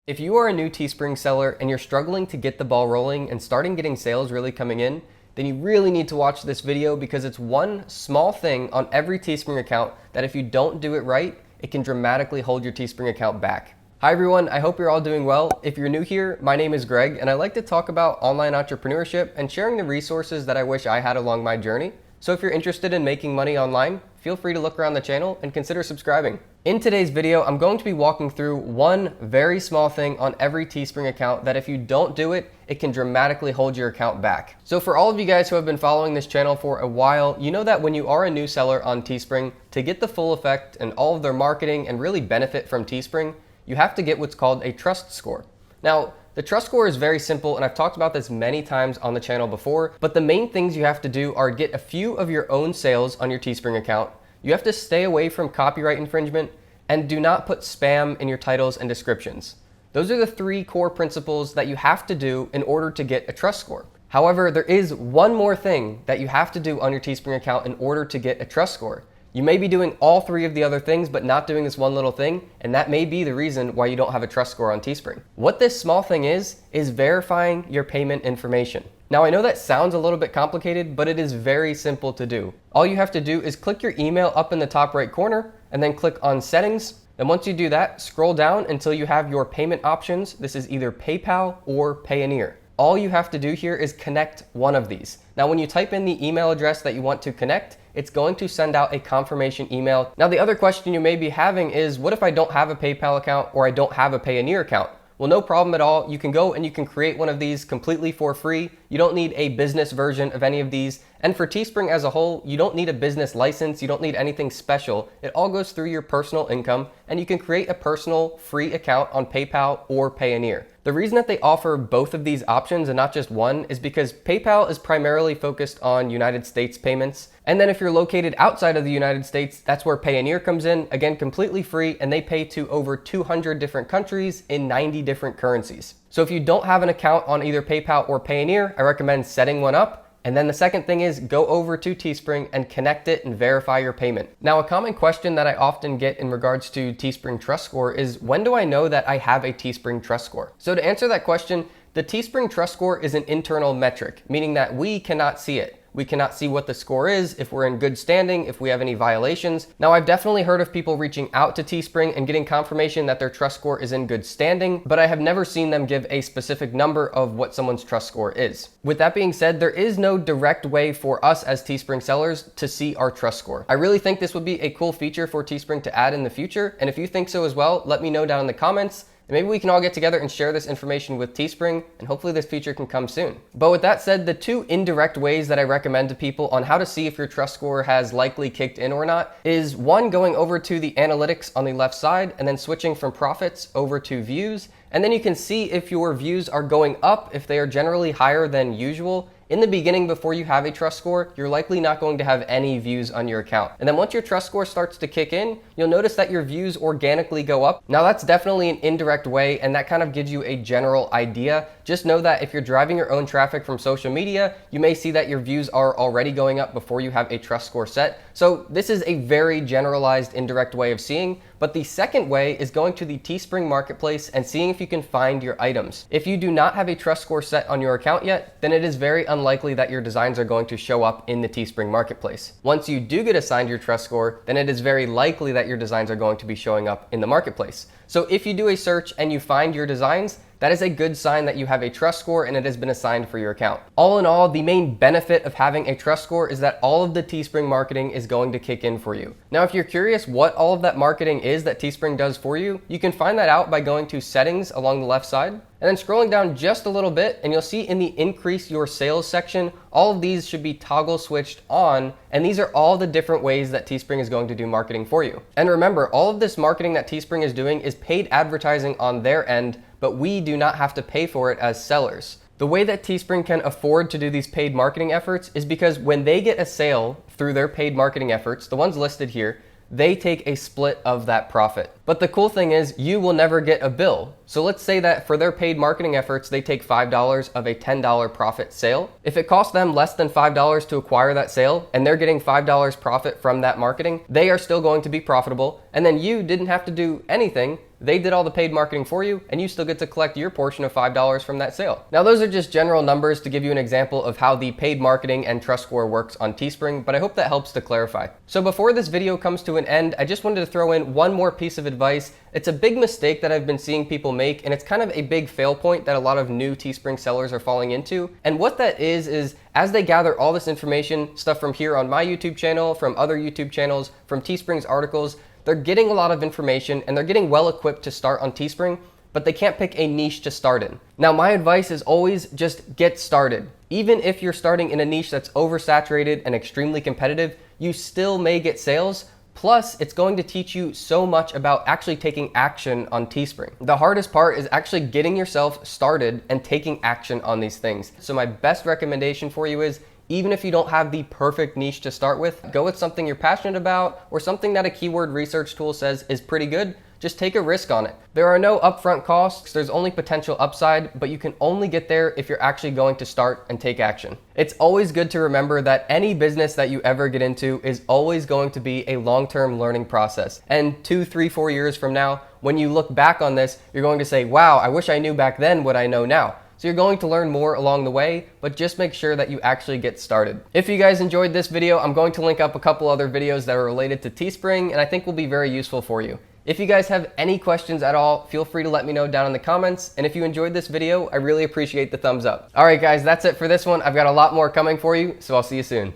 If you are a new Teespring seller and you're struggling to get the ball rolling and starting getting sales really coming in, then you really need to watch this video because it's one small thing on every Teespring account that if you don't do it right, it can dramatically hold your Teespring account back. Hi everyone, I hope you're all doing well. If you're new here, my name is Greg and I like to talk about online entrepreneurship and sharing the resources that I wish I had along my journey. So if you're interested in making money online, feel free to look around the channel and consider subscribing. In today's video, I'm going to be walking through one very small thing on every Teespring account that if you don't do it, it can dramatically hold your account back. So for all of you guys who have been following this channel for a while, you know that when you are a new seller on Teespring, to get the full effect and all of their marketing and really benefit from Teespring, you have to get what's called a trust score. Now, the trust score is very simple, and I've talked about this many times on the channel before, but the main things you have to do are get a few of your own sales on your Teespring account. You have to stay away from copyright infringement, and do not put spam in your titles and descriptions. Those are the three core principles that you have to do in order to get a trust score. However, there is one more thing that you have to do on your Teespring account in order to get a trust score. You may be doing all three of the other things, but not doing this one little thing, and that may be the reason why you don't have a trust score on Teespring. What this small thing is verifying your payment information. Now, I know that sounds a little bit complicated, but it is very simple to do. All you have to do is click your email up in the top right corner, and then click on Settings. Then once you do that, scroll down until you have your payment options. This is either PayPal or Payoneer. All you have to do here is connect one of these. Now, when you type in the email address that you want to connect, it's going to send out a confirmation email. Now, the other question you may be having is, what if I don't have a PayPal account or I don't have a Payoneer account? Well, no problem at all. You can go and you can create one of these completely for free. You don't need a business version of any of these. And for Teespring as a whole, you don't need a business license. You don't need anything special. It all goes through your personal income, and you can create a personal free account on PayPal or Payoneer. The reason that they offer both of these options and not just one is because PayPal is primarily focused on United States payments. And then if you're located outside of the United States, that's where Payoneer comes in, again, completely free, and they pay to over 200 different countries in 90 different currencies. So if you don't have an account on either PayPal or Payoneer, I recommend setting one up. And then the second thing is go over to Teespring and connect it and verify your payment. Now, a common question that I often get in regards to Teespring Trust Score is, when do I know that I have a Teespring Trust Score? So to answer that question, the Teespring Trust Score is an internal metric, meaning that we cannot see it. We cannot see what the score is, if we're in good standing, if we have any violations. Now, I've definitely heard of people reaching out to Teespring and getting confirmation that their trust score is in good standing, but I have never seen them give a specific number of what someone's trust score is. With that being said, there is no direct way for us as Teespring sellers to see our trust score. I really think this would be a cool feature for Teespring to add in the future, and if you think so as well, let me know down in the comments. And maybe we can all get together and share this information with Teespring, and hopefully this feature can come soon. But with that said, the two indirect ways that I recommend to people on how to see if your trust score has likely kicked in or not is, one, going over to the analytics on the left side and then switching from profits over to views. And then you can see if your views are going up, if they are generally higher than usual. In the beginning, before you have a trust score, you're likely not going to have any views on your account. And then once your trust score starts to kick in, you'll notice that your views organically go up. Now, that's definitely an indirect way, and that kind of gives you a general idea. Just know that if you're driving your own traffic from social media, you may see that your views are already going up before you have a trust score set. So this is a very generalized indirect way of seeing. But the second way is going to the Teespring marketplace and seeing if you can find your items. If you do not have a trust score set on your account yet, then it is very unlikely that your designs are going to show up in the Teespring marketplace. Once you do get assigned your trust score, then it is very likely that your designs are going to be showing up in the marketplace. So if you do a search and you find your designs, that is a good sign that you have a trust score and it has been assigned for your account. All in all, the main benefit of having a trust score is that all of the Teespring marketing is going to kick in for you. Now, if you're curious what all of that marketing is that Teespring does for you, you can find that out by going to Settings along the left side, and then scrolling down just a little bit, and you'll see in the Increase Your Sales section, all of these should be toggle switched on, and these are all the different ways that Teespring is going to do marketing for you. And remember, all of this marketing that Teespring is doing is paid advertising on their end, but we do not have to pay for it as sellers. The way that Teespring can afford to do these paid marketing efforts is because when they get a sale through their paid marketing efforts, the ones listed here, they take a split of that profit. But the cool thing is you will never get a bill. So let's say that for their paid marketing efforts, they take $5 of a $10 profit sale. If it costs them less than $5 to acquire that sale and they're getting $5 profit from that marketing, they are still going to be profitable. And then you didn't have to do anything They did all the paid marketing for you, and you still get to collect your portion of $5 from that sale. Now, those are just general numbers to give you an example of how the paid marketing and trust score works on Teespring, but I hope that helps to clarify. So before this video comes to an end, I just wanted to throw in one more piece of advice. It's a big mistake that I've been seeing people make, and it's kind of a big fail point that a lot of new Teespring sellers are falling into. And what that is as they gather all this information, stuff from here on my YouTube channel, from other YouTube channels, from Teespring's articles, they're getting a lot of information and they're getting well equipped to start on Teespring, but they can't pick a niche to start in. Now, my advice is always just get started. Even if you're starting in a niche that's oversaturated and extremely competitive, you still may get sales. Plus, it's going to teach you so much about actually taking action on Teespring. The hardest part is actually getting yourself started and taking action on these things. So my best recommendation for you is, even if you don't have the perfect niche to start with, go with something you're passionate about or something that a keyword research tool says is pretty good. Just take a risk on it. There are no upfront costs, there's only potential upside, but you can only get there if you're actually going to start and take action. It's always good to remember that any business that you ever get into is always going to be a long-term learning process. And 2, 3, 4 years from now, when you look back on this, you're going to say, wow, I wish I knew back then what I know now. So you're going to learn more along the way, but just make sure that you actually get started. If you guys enjoyed this video, I'm going to link up a couple other videos that are related to Teespring and I think will be very useful for you. If you guys have any questions at all, feel free to let me know down in the comments. And if you enjoyed this video, I really appreciate the thumbs up. All right, guys, that's it for this one. I've got a lot more coming for you, so I'll see you soon.